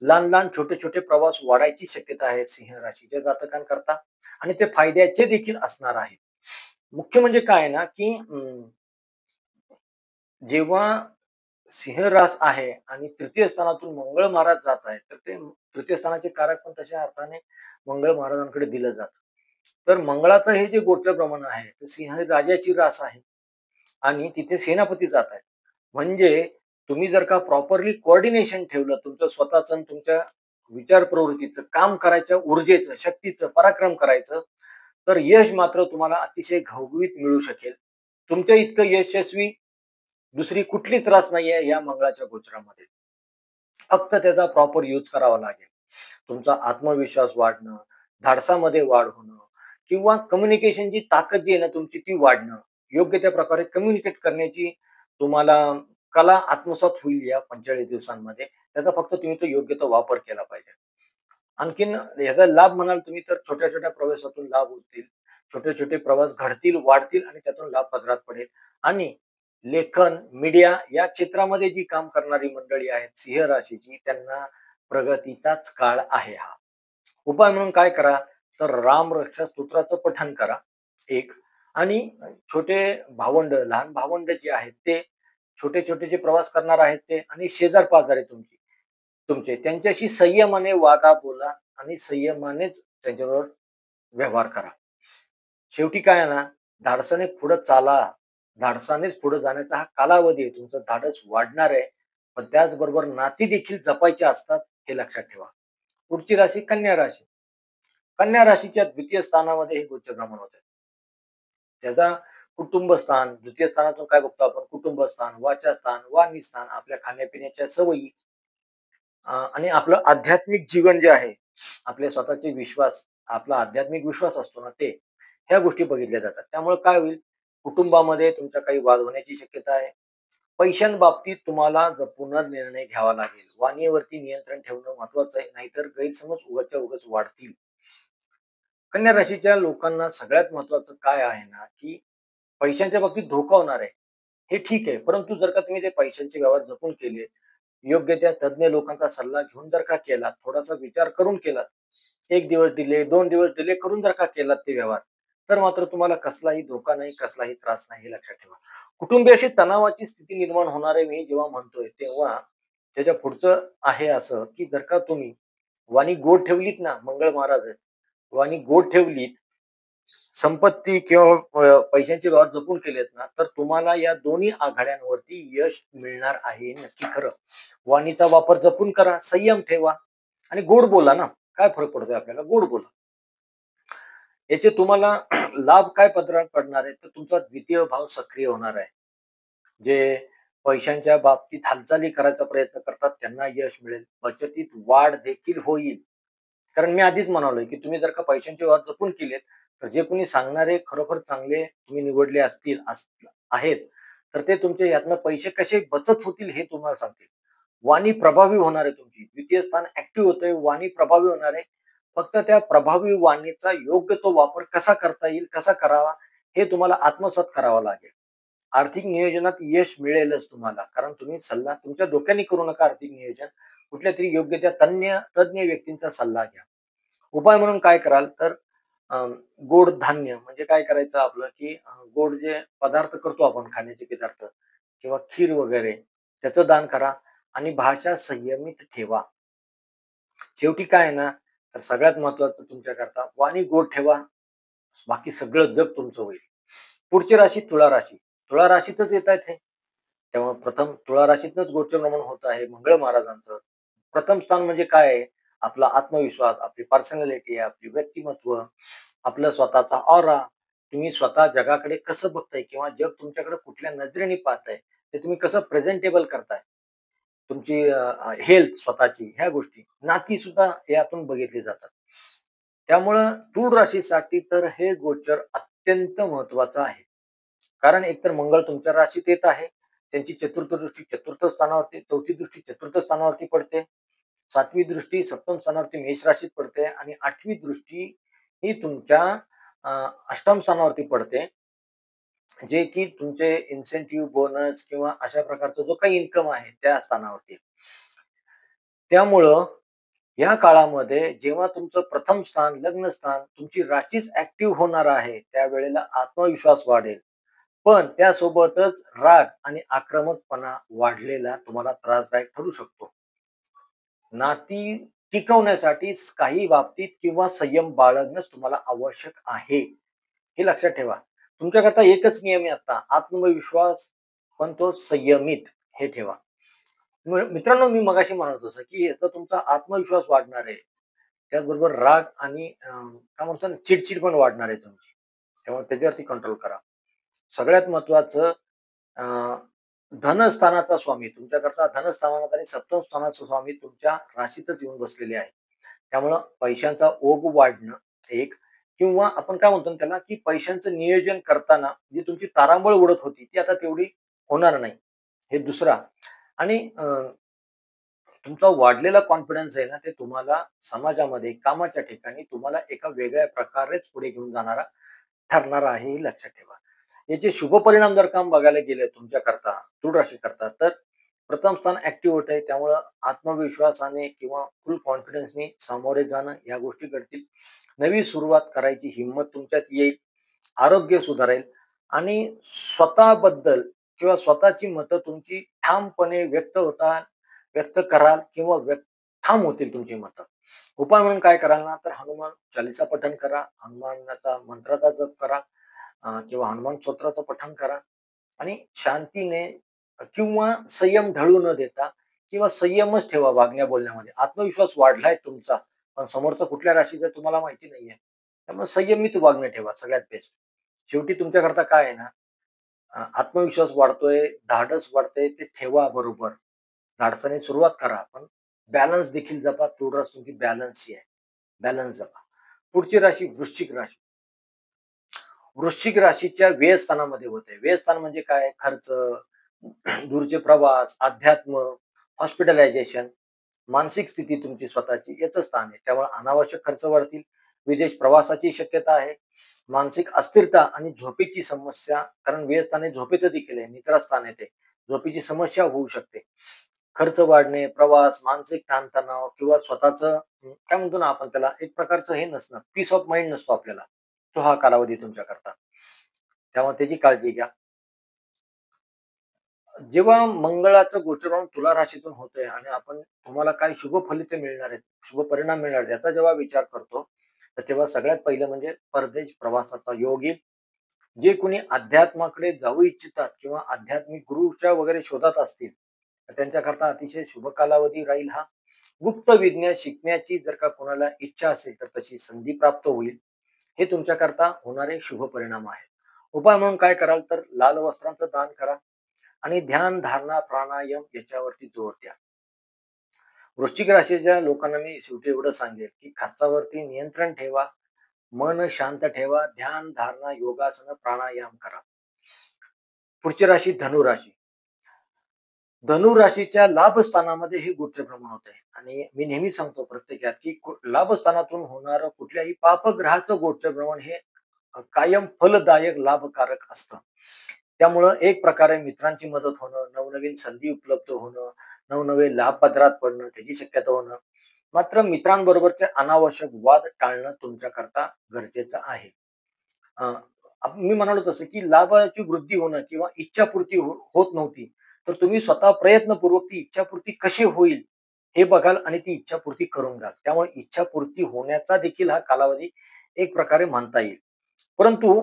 लहान-लहान, छोटे-छोटे प्रवास वाढायची शक्यता आहे सिंह राशीच्या जातकांकरता आणि ते फायद्याचे देखील असणार आहे. मुख्य म्हणजे काय आहे ना, की जेव्हा सिंह रास आहे आणि तृतीय स्थानातून मंगळ महाराज जात आहेत, तर ते तृतीय स्थानाचे कारक पण तशा अर्थाने मंगळ महाराजांकडे दिलं जातं. तर मंगळाचं हे जे गोचर प्रमाण आहे, ते सिंह राजाची रास आहे आणि तिथे सेनापती जात आहेत. म्हणजे तुम्ही जर का प्रॉपरली कोऑर्डिनेशन ठेवलं तुमचं स्वतःचं आणि तुमच्या विचार प्रवृत्तीचं, काम करायच्या ऊर्जेचं, शक्तीचं, पराक्रम करायचं, तर यश मात्र तुम्हाला अतिशय घवघवीत मिळू शकेल. तुमच्या इतकं यशस्वी दुसरी कुठलीच रास नाहीये या मंगळाच्या गोचरामध्ये. फक्त त्याचा प्रॉपर यूज करावा लागेल. तुमचा आत्मविश्वास वाढणं, धाडसामध्ये वाढ होणं, किंवा कम्युनिकेशनची ताकद जी आहे ना तुमची ती वाढणं. योग्य त्या प्रकारे कम्युनिकेट करण्याची तुम्हाला कला आत्मसात होईल या 45 दिवसांमध्ये. त्याचा फक्त तुम्ही तो योग्य तो वापर केला पाहिजे. आणखीन याचा लाभ म्हणाल तुम्ही तर छोट्या-छोट्या प्रवासातून लाभ होतील. छोटे-छोटे प्रवास घडतील, वाढतील आणि त्यातून लाभ पदरात पडेल. आणि लेखन, मीडिया या क्षेत्रामध्ये जी काम करणारी मंडळी आहेत, सिंह राशीची, त्यांना प्रगतीचाच काळ आहे हा. उपाय म्हणून काय करा, तर रामरक्षा स्तोत्राचं पठण करा, एक. आणि छोटे भावंड, लहान भावंड जे आहेत ते, छोटे-छोटे जे प्रवास करणार आहेत ते आणि शेजार-पाजारी तुमचे त्यांच्याशी संयमाने वागा, बोला आणि संयमानेच त्यांच्याबरोबर व्यवहार करा. शेवटी काय आहे ना, धाडसाने पुढे चाला. धाडसानेच पुढे जाण्याचा हा कालावधी आहे. तुमचं धाडस वाढणार आहे. पण त्याचबरोबर नाती देखील जपायची असतात, हे लक्षात ठेवा. पुढची राशी कन्या राशी. कन्या राशीच्या द्वितीय स्थानामध्ये हे गोचर भ्रमण होत आहे. त्याचा कुटुंब स्थान, द्वितीय स्थानातून काय बघतो आपण, कुटुंब स्थान, वाचास्थान, वाणीस्थान, आपल्या खाण्यापिण्याच्या सवयी आणि आपलं आध्यात्मिक जीवन जे आहे, आपले स्वतःचे विश्वास, आपला आध्यात्मिक विश्वास असतो ना ते, ह्या गोष्टी बघितल्या जातात. त्यामुळे काय होईल, कुटुंबामध्ये तुमच्या काही वाद होण्याची शक्यता आहे. पैशांबाबतीत तुम्हाला जपूनच निर्णय घ्यावा लागेल. वाणीवरती नियंत्रण ठेवणं महत्वाचं आहे, नाहीतर गैरसमज उगाचच्या उगाच वाढतील. कन्या राशीच्या लोकांना सगळ्यात महत्वाचं काय आहे ना, की पैशांच्या बाबतीत धोका होणार आहे. हे ठीक आहे. परंतु जर का तुम्ही ते पैशांचे व्यवहार जपून केले, योग्य त्या तज्ञ लोकांचा सल्ला घेऊन जर का केलात, थोडासा विचार करून केलात, 1 दिवस डिले, 2 दिवस डिले करून जर का केलात ते व्यवहार, तर मात्र तुम्हाला कसलाही धोका नाही, कसलाही त्रास नाही, हे लक्षात ठेवा. कुटुंबियाशी तणावाची स्थिती निर्माण होणार आहे, मी जेव्हा म्हणतोय, तेव्हा त्याच्या पुढचं आहे असं, की जर का तुम्ही वाणी गोड ठेवलीत ना, मंगळ महाराज आहेत, वाणी गोड ठेवलीत, संपत्ती किंवा पैशांचे व्यवहार जपून केलेत ना, तर तुम्हाला या दोन्ही आघाड्यांवरती यश मिळणार आहे, नक्की खरं. वाणीचा वापर जपून करा, संयम ठेवा आणि गोड बोला ना. काय फरक पडतोय आपल्याला? गोड बोला. याचे तुम्हाला लाभ काय पदरात पडणार आहे, तर तुमचा द्वितीय भाव सक्रिय होणार आहे. जे पैशांच्या बाबतीत हालचाली करायचा प्रयत्न करतात, त्यांना यश मिळेल. बचतीत वाढ देखील होईल. कारण मी आधीच म्हणालोय, की तुम्ही जर का पैशांचे व्यवहार जपून केलेत, तर जे कोणी सांगणारे खरोखर चांगले तुम्ही निवडले आहेत, तर ते तुमचे यातनं पैसे कसे बचत होतील हे तुम्हाला सांगतील. वाणी प्रभावी होणार आहे तुमची. द्वितीय स्थान ॲक्टिव्ह होतंय, वाणी प्रभावी होणार आहे. फक्त त्या प्रभावी वाणीचा योग्य तो वापर कसा करता येईल, कसा करावा, हे तुम्हाला आत्मसात करावं लागेल. आर्थिक नियोजनात यश मिळेलच तुम्हाला. कारण तुम्ही सल्ला तुमच्या डोक्याने करू नका आर्थिक नियोजन. कुठल्यातरी योग्य त्या तज्ञ व्यक्तींचा सल्ला घ्या. उपाय म्हणून काय कराल तर अ, गोड धान्य म्हणजे काय करायचं आपलं, की गोड जे पदार्थ करतो आपण खाण्याचे पदार्थ किंवा खीर वगैरे त्याचं दान करा आणि भाषा संयमित ठेवा. शेवटी काय आहे ना, तर सगळ्यात महत्त्वाचं तुमच्याकरता वाणी गोड ठेवा. बाकी सगळं जग तुमचं होईल. पुढची राशी तुळा राशी. तुळा राशीतच येतायत हे. त्यामुळे प्रथम तुळा राशीतनच गोचर रमण होत आहे मंगळ महाराजांचं. प्रथम स्थान म्हणजे काय आहे? आपला आत्मविश्वास, आपली पर्सनॅलिटी, आपली व्यक्तिमत्व, आपलं स्वतःचा ऑरा. तुम्ही स्वतः जगाकडे कसं बघताय किंवा जग तुमच्याकडे कुठल्या नजरेने पाहतंय, ते तुम्ही कसं प्रेझेंटेबल करताय. तुमची हेल्थ स्वतःची ह्या गोष्टी. नाती सुद्धा यातून बघितली जातात. त्यामुळं तूळ राशीसाठी तर हे गोचर अत्यंत महत्त्वाचं आहे. कारण एकतर मंगळ तुमच्या राशीत येत आहे. त्यांची चतुर्थ दृष्टी चतुर्थ स्थानावरती, चौथी दृष्टी चतुर्थ स्थानावरती पडते. 7वी दृष्टी सप्तम स्थानावरती मेष राशीत पडते आणि 8वी दृष्टी ही तुमच्या अ, अष्टम स्थानावरती पडते. जे की तुमचे इन्सेंटिव्ह, बोनस किंवा अशा प्रकारचा जो काही इन्कम आहे त्या स्थानावरती. त्यामुळं या काळामध्ये जेव्हा तुमचं प्रथम स्थान, लग्न स्थान, तुमची राशीच ॲक्टिव्ह होणार आहे, त्यावेळेला आत्मविश्वास वाढेल. पण त्यासोबतच राग आणि आक्रमकपणा वाढलेला तुम्हाला त्रासदायक ठरू शकतो. नाती टिकवण्यासाठी काही बाबतीत किंवा संयम बाळगणंच तुम्हाला आवश्यक आहे. हे लक्षात ठेवा. तुमच्याकरता एकच नियम आहे आता, आत्मविश्वास पण तो संयमित, हे ठेवा. मित्रांनो, मी मगाशी म्हणत होतो की याचा तुमचा आत्मविश्वास वाढणार आहे. त्याचबरोबर राग आणि काय म्हणतो ना, चिड पण वाढणार आहे तुमची. त्यामुळे त्याच्यावरती कंट्रोल करा. सगळ्यात महत्त्वाचं अ, धनस्थानाचा स्वामी तुमच्याकरता धनस्थानात आणि सप्तम स्थानाचा स्वामी तुमच्या राशीतच येऊन बसलेले आहे. त्यामुळं पैशांचा ओघ वाढणं एक किंवा आपण काय म्हणतो ना त्याला, की पैशांचं नियोजन करताना जी तुमची तारांबळ उडत होती, ती आता तेवढी होणार नाही. हे दुसरा आणि तुमचा वाढलेला कॉन्फिडन्स आहे ना, ते तुम्हाला समाजामध्ये, कामाच्या ठिकाणी तुम्हाला एका वेगळ्या प्रकारेच पुढे घेऊन जाणारा ठरणार आहे, हे लक्षात ठेवा. याचे शुभ परिणाम जर का बघायला गेले तुमच्याकरता, तुळ राशीकरता, तर प्रथम स्थान ॲक्टिव्ह होतंय. त्यामुळं आत्मविश्वासाने किंवा फुल कॉन्फिडन्सनी सामोरे जाणं या गोष्टी घडतील. नवी सुरुवात करायची हिंमत तुमच्यात येईल. आरोग्य सुधारेल आणि स्वतःबद्दल किंवा स्वतःची मतं तुमची ठामपणे व्यक्त कराल किंवा ठाम होतील तुमची मतं. उपाय म्हणून काय कराल ना, तर हनुमान चालीसा पठण करा, हनुमानाचा मंत्राचा जप करा किंवा हनुमान स्तोत्राचं पठण करा आणि शांतीने किंवा संयम ढळू न देता किंवा संयमच ठेवा वागण्या बोलण्यामध्ये. आत्मविश्वास वाढलाय तुमचा, पण समोरचा कुठल्या राशीचा आहे तुम्हाला माहिती नाहीये. त्यामुळे संयमित वागणं ठेवा सगळ्यात बेस्ट. शेवटी तुमच्याकरता काय आहे ना, आत्मविश्वास वाढतोय, धाडस वाढतंय ते ठेवा बरोबर. धाडसाने सुरुवात करा, पण बॅलन्स देखील जपा. तुळस तुमची बॅलन्सची आहे. बॅलन्स जपा. पुढची राशी वृश्चिक राशी. वृश्चिक राशीच्या व्यय स्थानामध्ये होते. व्यय स्थान म्हणजे काय? खर्च, दूरचे प्रवास, अध्यात्म, हॉस्पिटलायझेशन, मानसिक स्थिती तुमची स्वतःची याचं स्थान आहे. त्यामुळे अनावश्यक खर्च वाढतील. विदेश प्रवासाची शक्यता आहे. मानसिक अस्थिरता आणि झोपेची समस्या, कारण व्यय स्थान हे झोपेचं देखील आहे. निद्रास्थान आहे ते. झोपेची समस्या होऊ शकते. खर्च वाढणे, प्रवास, मानसिक ताणतणाव किंवा स्वतःचं काय म्हणतो ना आपण त्याला, एक प्रकारचं हे नसणं, पीस ऑफ माइंड नसतो आपल्याला. तो हा कालावधी तुमच्याकरता. त्यामुळे त्याची काळजी घ्या. जेव्हा मंगळाचं गोचरण तुला राशीतून होतंय आणि आपण तुम्हाला काय शुभ फलिते मिळणार आहेत, शुभ परिणाम मिळणार आहेत, याचा जेव्हा विचार करतो, तर तेव्हा सगळ्यात पहिलं म्हणजे परदेश प्रवासाचा योग येईल. जे कोणी अध्यात्माकडे जाऊ इच्छितात किंवा आध्यात्मिक गुरूच्या वगैरे शोधात असतील, तर त्यांच्याकरता अतिशय शुभ कालावधी राहील हा. गुप्त विद्या शिकण्याची जर का कोणाला इच्छा असेल, तर तशी संधी प्राप्त होईल. हे तुमच्याकरता होणारे शुभ परिणाम आहेत. उपाय म्हणून काय कराल, तर लाल वस्त्रांचं दान करा आणि ध्यान, धारणा, प्राणायाम याच्यावरती जोर द्या. वृश्चिक राशीच्या लोकांना मी शेवटी एवढं सांगेल, की खर्चावरती नियंत्रण ठेवा, मन शांत ठेवा, ध्यान, धारणा, योगासन, प्राणायाम करा. पुढची राशी धनु राशी. धनु राशीच्या लाभ स्थानामध्ये हे गोचरभ्रमण होत आहे आणि मी नेहमी सांगतो प्रत्येकात, की लाभ स्थानातून होणारं कुठल्याही पापग्रहाचं गोचरभ्रमण हे कायम फलदायक, लाभकारक असतं. त्यामुळं एक प्रकारे मित्रांची मदत होणं, नवनवीन संधी उपलब्ध होणं, नवनवे लाभ पदरात पडणं, त्याची शक्यता होणं. मात्र मित्रांबरोबरचे अनावश्यक वाद टाळणं तुमच्याकरता गरजेचं आहे. अ, मी म्हणालो तसं, की लाभाची वृद्धी होणं किंवा इच्छापूर्ती होत नव्हती, तर तुम्ही स्वतः प्रयत्नपूर्वक ती इच्छापूर्ती कशी होईल, हे बघाल आणि ती इच्छापूर्ती करून घ्याल. त्यामुळे इच्छापूर्ती होण्याचा देखील हा कालावधी एक प्रकारे म्हणता येईल. परंतु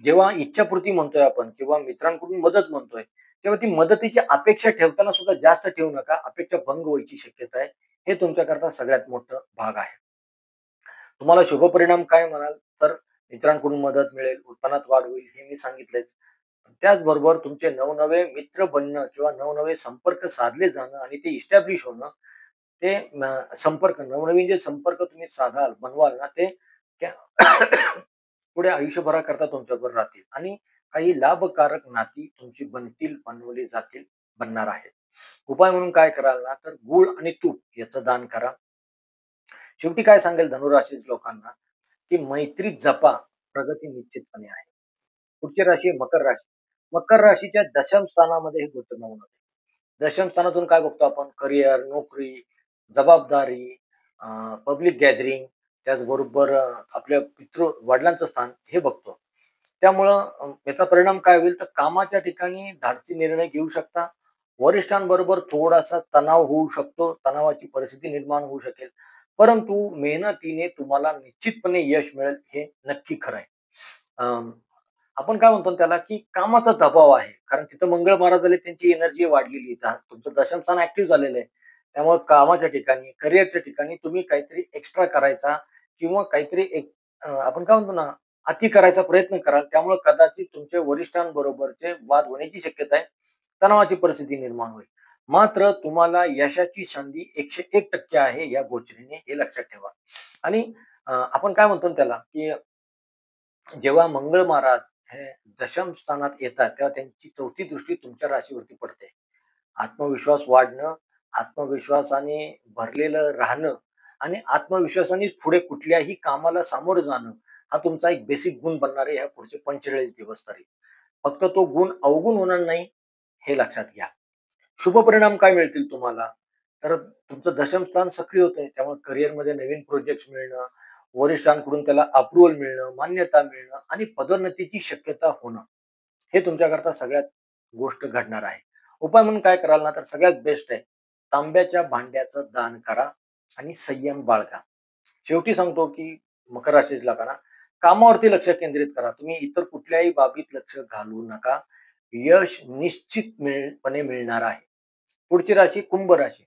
जेव्हा इच्छापूर्ती म्हणतोय आपण किंवा मित्रांकडून मदत म्हणतोय, तेव्हा ती मदतीची अपेक्षा ठेवताना सुद्धा जास्त ठेवू नका. अपेक्षा भंग व्हायची शक्यता आहे. हे तुमच्याकरता सगळ्यात मोठं भाग आहे. तुम्हाला शुभ परिणाम काय म्हणाल, तर मित्रांकडून मदत मिळेल, उत्पन्नात वाढ होईल, हे मी सांगितलंच. त्याचबरोबर तुमचे नवनवे मित्र बनणं किंवा नवनवे संपर्क साधले जाणं आणि ते इस्टॅब्लिश होणं, ते संपर्क नवनवीन जे संपर्क तुम्ही साधाल, बनवाल ना, ते त्या पुढे आयुष्यभराकरता तुमच्याबरोबर राहतील आणि काही लाभकारक नाती तुमची बनतील, बनवली जातील, बनणार आहेत. उपाय म्हणून काय कराल ना, तर गूळ आणि तूप याचं दान करा. शेवटी काय सांगेल धनुराशी लोकांना, की मैत्री जपा, प्रगती निश्चितपणे आहे. पुढची राशी आहे मकर राशी. मकर राशीच्या दशम स्थानामध्ये हे गोचर होते. दशम स्थानातून काय बघतो आपण? करिअर, नोकरी, जबाबदारी, पब्लिक गॅदरिंग, त्याचबरोबर आपल्या वडिलांचं स्थान हे बघतो. त्यामुळं याचा परिणाम काय होईल, तर कामाच्या ठिकाणी धाडसी निर्णय घेऊ शकता. वरिष्ठांबरोबर थोडासा तणाव होऊ शकतो. तणावाची परिस्थिती निर्माण होऊ शकेल. परंतु मेहनतीने तुम्हाला निश्चितपणे यश मिळेल, हे नक्की खरं आहे. आपण काय म्हणतो ना त्याला, की कामाचा दबाव आहे. कारण तिथं मंगळ महाराज आले, त्यांची एनर्जी वाढलेली आहे. तुमचं दशम स्थान ॲक्टिव्ह झालेलं आहे. त्यामुळे कामाच्या ठिकाणी, करिअरच्या ठिकाणी तुम्ही काहीतरी एक्स्ट्रा करायचा किंवा काहीतरी एक आपण काय म्हणतो ना, अति करायचा प्रयत्न कराल. त्यामुळे कदाचित तुमच्या वरिष्ठांबरोबरचे वाद होण्याची शक्यता आहे. तणावाची परिस्थिती निर्माण होईल. मात्र तुम्हाला यशाची संधी 101% आहे या गोष्टीने, हे लक्षात ठेवा. आणि आपण काय म्हणतो ना त्याला, की जेव्हा मंगळ महाराज हे दशम स्थानात येतात, तेव्हा त्यांची 4थी दृष्टी तुमच्या राशीवरती पडते. आत्मविश्वास वाढणं, आत्मविश्वासाने भरलेलं राहणं आणि आत्मविश्वासानेच पुढे कुठल्याही कामाला सामोरं जाणं, हा तुमचा एक बेसिक गुण बनणार आहे ह्या पुढचे 45 दिवस तरी. फक्त तो गुण अवगुण होणार नाही, हे लक्षात घ्या. शुभ परिणाम काय मिळतील तुम्हाला? तर तुमचं दशम स्थान सक्रिय होतंय. त्यामुळे करिअरमध्ये नवीन प्रोजेक्ट्स मिळणं, वरिष्ठांकडून त्याला अप्रूव्हल मिळणं, मान्यता मिळणं आणि पदोन्नतीची शक्यता होणं. हे तुमच्याकरता सगळ्यात गोष्ट घडणार आहे. उपाय म्हणून काय कराल ना, तर सगळ्यात बेस्ट आहे. तांब्याच्या भांड्याचं दान करा आणि संयम बाळगा. शेवटी सांगतो, की मकर राशीला का ना, कामावरती लक्ष केंद्रित करा. तुम्ही इतर कुठल्याही बाबीत लक्ष घालवू नका. यश निश्चित पणे मिळणार आहे. पुढची राशी कुंभ राशी.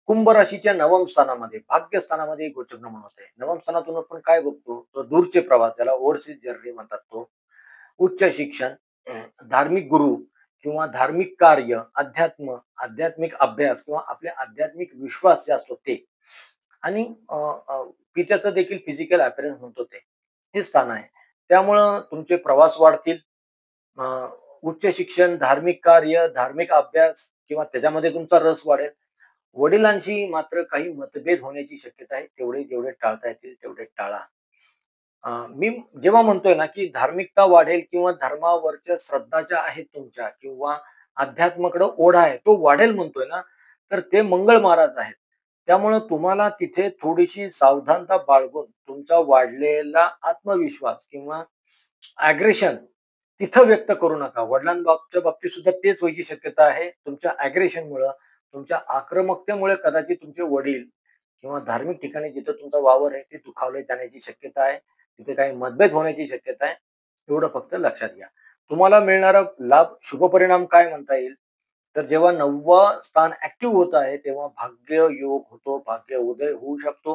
कुंभ राशीच्या नवम स्थानामध्ये, भाग्यस्थानामध्ये एक गोचर नमून होते. नवम स्थानातून आपण काय बघतो? तर दूरचे प्रवास, त्याला ओव्हरसीज जर्नी म्हणतात तो. उच्च शिक्षण, धार्मिक गुरु किंवा धार्मिक कार्य, अध्यात्म, आध्यात्मिक अभ्यास किंवा आपले आध्यात्मिक विश्वास जे असतो ते. आणि पित्याचं देखील फिजिकल अपीअरन्स म्हणतो ते. हे स्थान आहे. त्यामुळं तुमचे प्रवास वाढतील. अ, उच्च शिक्षण, धार्मिक कार्य, धार्मिक अभ्यास किंवा त्याच्यामध्ये तुमचा रस वाढेल. वडिलांशी मात्र काही मतभेद होण्याची शक्यता आहे. तेवढे जेवढे टाळता येतील तेवढे टाळा. मी जेव्हा म्हणतोय ना, की धार्मिकता वाढेल किंवा धर्मावरच्या श्रद्धा ज्या आहेत तुमच्या किंवा अध्यात्माकडे ओढा आहे, तो वाढेल म्हणतोय ना, तर ते मंगळ महाराज आहेत. त्यामुळं तुम्हाला तिथे थोडीशी सावधानता बाळगून तुमचा वाढलेला आत्मविश्वास किंवा अग्रेशन तिथं व्यक्त करू नका. वडिलांबाबतच्या बाबतीत सुद्धा तेच व्हायची शक्यता आहे. तुमच्या अग्रेशनमुळं, तुमच्या आक्रमकतेमुळे कदाचित तुमचे वडील किंवा धार्मिक ठिकाणी जिथं तुमचा वावर आहे, ते दुखावले जाण्याची शक्यता आहे. तिथे काही मतभेद होण्याची शक्यता आहे. एवढं फक्त लक्षात घ्या. तुम्हाला मिळणारा लाभ, शुभ परिणाम काय म्हणता येईल? तर जेव्हा 9वं स्थान ॲक्टिव्ह होत आहे, तेव्हा भाग्य योग होतो, भाग्य उदय होऊ शकतो.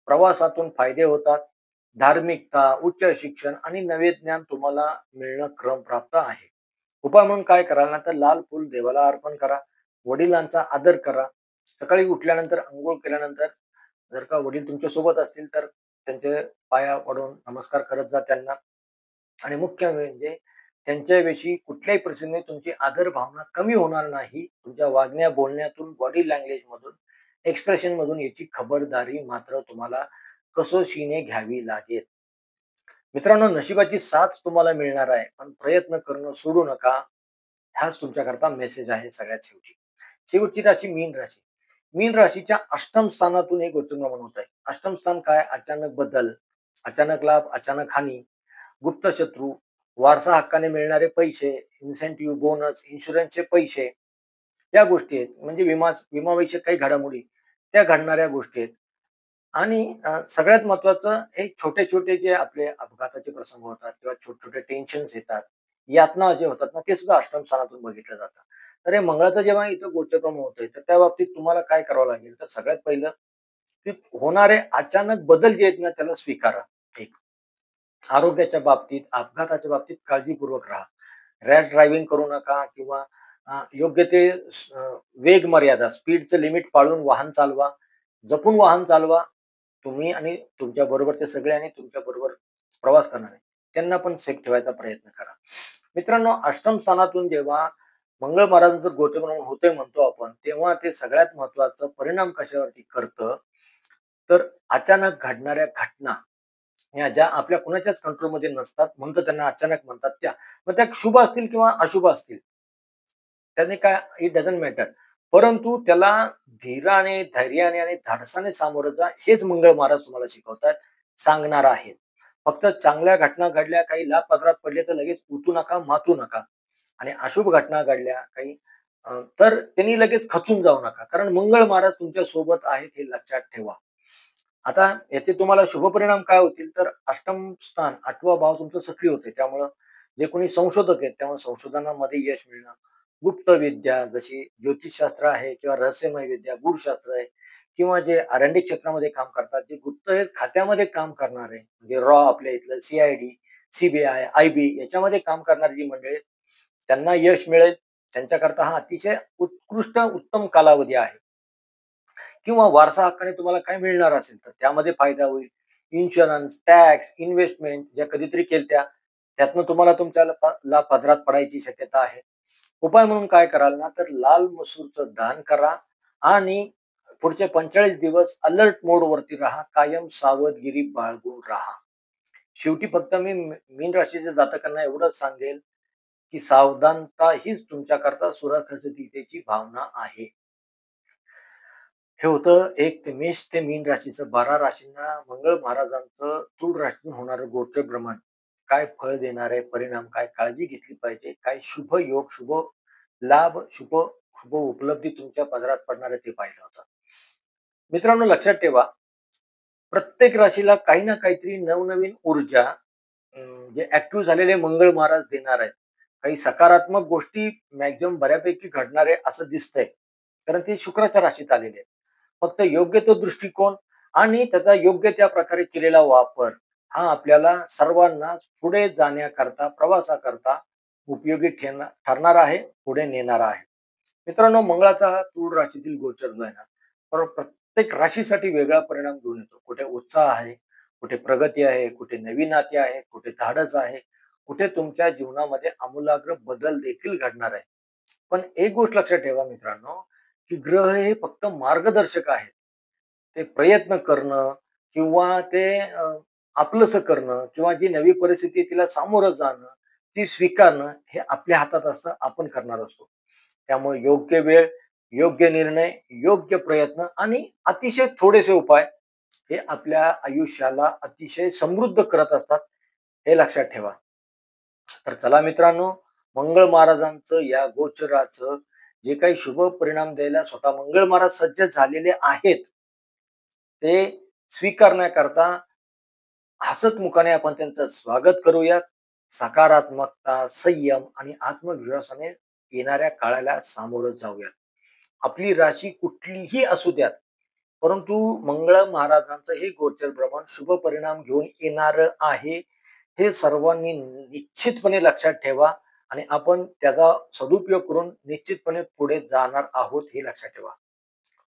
प्रवासातून फायदे होतात. धार्मिकता, उच्च शिक्षण आणि नवे ज्ञान तुम्हाला मिळणं क्रमप्राप्त आहे. उपाय म्हणून काय कराल ना, तर लाल फूल देवाला अर्पण करा. वडिलांचा आदर करा. सकाळी उठल्यानंतर, अंघोळ केल्यानंतर जर का वडील तुमच्या सोबत असतील, तर त्यांचे पाया पडून नमस्कार करत जा त्यांना. आणि मुख्य म्हणजे त्यांच्याविषयी कुठल्याही परिस्थितीमध्ये तुमची आदर भावना कमी होणार नाही. तुमच्या वागण्या बोलण्यातून, बॉडी लँग्वेज मधून, एक्सप्रेशन मधून याची खबरदारी मात्र तुम्हाला कसोशीने घ्यावी लागेल. मित्रांनो, नशिबाची साथ तुम्हाला मिळणार आहे, पण प्रयत्न करणं सोडू नका. हाच तुमच्याकरता मेसेज आहे सगळ्यात शेवटी. शेवटची राशी मीन राशी. मीन राशीच्या अष्टम स्थानातून एक गोचर होत आहे. अष्टम स्थान काय? अचानक बदल, अचानक लाभ, अचानक हानी, गुप्त शत्रू, वारसा हक्काने मिळणारे पैसे, इन्सेंटिव्ह, बोनस, इन्शुरन्सचे पैसे, या गोष्टी आहेत. म्हणजे विमाविषयक काही घडामोडी, त्या घडणाऱ्या गोष्टी आहेत. आणि सगळ्यात महत्त्वाचं, हे छोटे-छोटे जे आपले अपघाताचे प्रसंग होतात किंवा छोटे-छोटे टेन्शन्स येतात, यातना जे होतात ना, ते सुद्धा अष्टम स्थानातून बघितलं जातं. तर हे मंगळाचं जेव्हा इथं गोचरप्रम होतंय, तर त्या बाबतीत तुम्हाला काय करावं लागेल? तर सगळ्यात पहिलं, की होणारे अचानक बदल जे आहेत ना, त्याला स्वीकारा. एक, आरोग्याच्या बाबतीत, अपघाताच्या बाबतीत काळजीपूर्वक राहा. रॅश ड्रायव्हिंग करू नका किंवा योग्य ते वेग मर्यादा, स्पीडचं लिमिट पाळून वाहन चालवा. जपून वाहन चालवा. तुम्ही आणि तुमच्या बरोबरचे सगळे आणि तुमच्या बरोबर प्रवास करणारे, त्यांना पण सेफ ठेवायचा प्रयत्न करा. मित्रांनो, अष्टम स्थानातून जेव्हा मंगळ महाराजांचं गोचर होतंय म्हणतो आपण, तेव्हा ते सगळ्यात महत्त्वाचं परिणाम कशावरती करतं, तर अचानक घडणाऱ्या घटना, ह्या ज्या आपल्या कुणाच्याच कंट्रोलमध्ये नसतात, म्हणून तर त्यांना अचानक म्हणतात त्या. मग त्या शुभ असतील किंवा अशुभ असतील, त्याने काय, इट डझंट मॅटर. परंतु त्याला धीराने, धैर्याने आणि धाडसाने सामोरं जा, हेच मंगळ महाराज तुम्हाला शिकवतात, सांगणार आहेत. फक्त चांगल्या घटना घडल्या, काही लाभ पदरात पडले तर लगेच उठू नका, मातू नका. आणि अशुभ घटना घडल्या काही, तर त्यांनी लगेच खचून जाऊ नका. कारण मंगळ महाराज तुमच्या सोबत आहेत, हे लक्षात ठेवा. आता याचे तुम्हाला शुभ परिणाम काय होतील? तर अष्टम स्थान, 8वा भाव तुमचं सक्रिय होते. त्यामुळं जे कोणी संशोधक आहेत, त्यामुळे संशोधनामध्ये यश मिळणं. गुप्त विद्या, जशी ज्योतिषशास्त्र आहे किंवा रहस्यमय विद्या, गूढशास्त्र आहे किंवा जे आरंडी क्षेत्रामध्ये काम करतात, जे गुप्त खात्यामध्ये काम करणारे, म्हणजे रॉ आपल्या इथलं, सी-आय-डी, सी-बी-आय, आय-बी याच्यामध्ये काम करणारी जी मंडळी आहेत, त्यांना यश मिळेल. त्यांच्याकरता हा अतिशय उत्कृष्ट, उत्तम कालावधी आहे. किंवा वारसा हक्काने तुम्हाला काय मिळणार असेल तर त्यामध्ये फायदा होईल. इन्शुरन्स, टॅक्स, इन्व्हेस्टमेंट ज्या कधीतरी केलत्या, त्यातनं तुम्हाला तुमच्या ला पदरात पडायची शक्यता आहे. उपाय म्हणून काय कराल ना, तर लाल मसूरचं दान करा आणि पुढचे 45 दिवस अलर्ट मोडवरती राहा. कायम सावधगिरी बाळगून राहा. शेवटी फक्त मी मीन राशीच्या जातकांना एवढंच सांगेल, की सावधानता हीच तुमच्याकरता सुरक्षिततेची भावना आहे. हे होतं एक ते मेष ते मीन राशीचं 12 राशींना मंगळ महाराजांचं तूळ राशीतून होणारं गोचर भ्रमण. काय फळ देणार आहे, परिणाम काय, काळजी घेतली पाहिजे, काय शुभ योग, शुभ लाभ, शुभ शुभ उपलब्धी तुमच्या पदरात पडणार आहे ते पाहिलं होतं. मित्रांनो लक्षात ठेवा, प्रत्येक राशीला काही ना काहीतरी नवनवीन ऊर्जा जे ऍक्टिव्ह झालेले मंगळ महाराज देणार आहेत. काही सकारात्मक गोष्टी मॅक्झिमम बऱ्यापैकी घडणार आहे असं दिसतंय. कारण ते शुक्राच्या राशीत आलेले आहेत. फक्त योग्य तो दृष्टिकोन आणि त्याचा योग्य त्या प्रकारे केलेला वापर हा आपल्याला सर्वांना पुढे जाण्याकरता, प्रवासाकरता उपयोगी ठरणार आहे, पुढे नेणार आहे. मित्रांनो, मंगळाचा हा तूळ राशीतील गोचर जो आहे ना, प्रत्येक राशीसाठी वेगळा परिणाम घेऊन येतो. कुठे उत्साह आहे, कुठे प्रगती आहे, कुठे नवीन नाते आहे, कुठे धाडस आहे, कुठे तुमच्या जीवनामध्ये आमूलाग्र बदल देखील घडणार आहे. पण एक गोष्ट लक्षात ठेवा मित्रांनो, की ग्रह हे फक्त मार्गदर्शक आहेत. ते प्रयत्न करणं किंवा ते आपलंसं करणं किंवा जी नवी परिस्थिती आहे तिला सामोरं जाणं, ती स्वीकारणं हे आपल्या हातात असतं, आपण करणार असतो. त्यामुळे योग्य वेळ, योग्य निर्णय, योग्य प्रयत्न आणि अतिशय थोडेसे उपाय हे आपल्या आयुष्याला अतिशय समृद्ध करत असतात, हे लक्षात ठेवा. तर चला मित्रांनो, मंगळ महाराजांचं या गोचराचं जे काही शुभ परिणाम द्यायला स्वतः मंगळ महाराज सज्ज झालेले आहेत, ते स्वीकारण्याकरता हसतमुखाने आपण त्यांचं स्वागत करूयात. सकारात्मकता, संयम आणि आत्मविश्वासाने येणाऱ्या काळाला सामोरं जाऊयात. आपली राशी कुठलीही असू द्यात, परंतु मंगळ महाराजांचं हे गोचर भ्रमण शुभ परिणाम घेऊन येणारं आहे. हे सर्वांनी निश्चितपणे लक्षात ठेवा आणि आपण त्याचा सदुपयोग करून निश्चितपणे पुढे जाणार आहोत हे लक्षात ठेवा.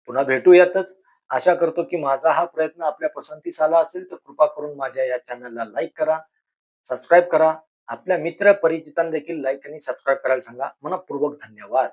पुन्हा भेटूयातच. आशा करतो की माझा हा प्रयत्न आपल्या पसंतीस आला असेल तर कृपा करून माझ्या या चॅनलला लाईक करा, सबस्क्राईब करा. आपल्या मित्र परिचितांना देखील लाईक आणि सबस्क्राईब करायला सांगा. मनःपूर्वक धन्यवाद.